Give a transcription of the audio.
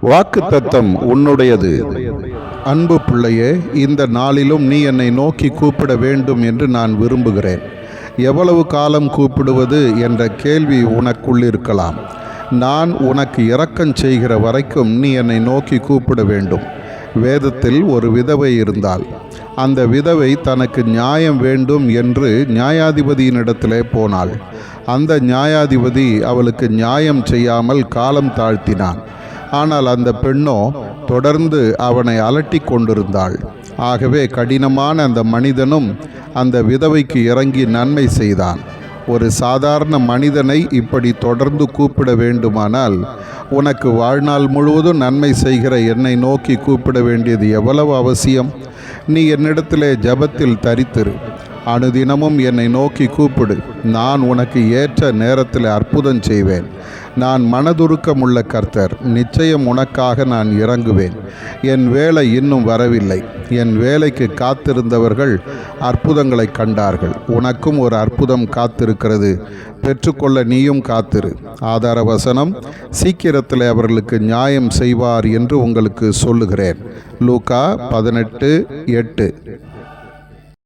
வாக்குத்தத்தம் உன்னுடையது. அன்பு பிள்ளையே, இந்த நாளிலும் நீ என்னை நோக்கி கூப்பிட வேண்டும் என்று நான் விரும்புகிறேன். எவ்வளவு காலம் கூப்பிடுவது என்ற கேள்வி உனக்குள் இருக்கலாம். நான் உனக்கு இரக்கம் செய்கிற வரைக்கும் நீ என்னை நோக்கி கூப்பிட வேண்டும். வேதத்தில் ஒரு விதவை இருந்தாள். அந்த விதவை தனக்கு நியாயம் வேண்டும் என்று நியாயாதிபதியினிடத்திலே போனாள். அந்த நியாயாதிபதி அவளுக்கு நியாயம் செய்யாமல் காலம் தாழ்த்தினான். ஆனால் அந்த பெண்ணோ தொடர்ந்து அவனை அலட்டி கொண்டிருந்தாள். ஆகவே கடினமான அந்த மனிதனும் அந்த விதவைக்கு இறங்கி நன்மை செய்தான். ஒரு சாதாரண மனிதனை இப்படி தொடர்ந்து கூப்பிட வேண்டுமானால் உனக்கு வாழ்நாள் முழுவதும் நன்மை செய்கிற என்னை நோக்கி கூப்பிட வேண்டியது எவ்வளவு அவசியம்? நீ என்னிடத்திலே ஜெபத்தில் தரித்திரு. அனுதினமும் என்னை நோக்கி கூப்பிடு. நான் உனக்கு ஏற்ற நேரத்தில் அற்புதம் செய்வேன். நான் மனதுருக்கமுள்ள கர்த்தர். நிச்சயம் உனக்காக நான் இறங்குவேன். என் வேலை இன்னும் வரவில்லை. என் வேலைக்கு காத்திருந்தவர்கள் அற்புதங்களை கண்டார்கள். உனக்கும் ஒரு அற்புதம் காத்திருக்கிறது. பெற்றுக்கொள்ள நீயும் காத்திரு. ஆதார வசனம், சீக்கிரத்தில் அவர்களுக்கு நியாயம் செய்வார் என்று உங்களுக்கு சொல்லுகிறேன். லூக்கா 18:8.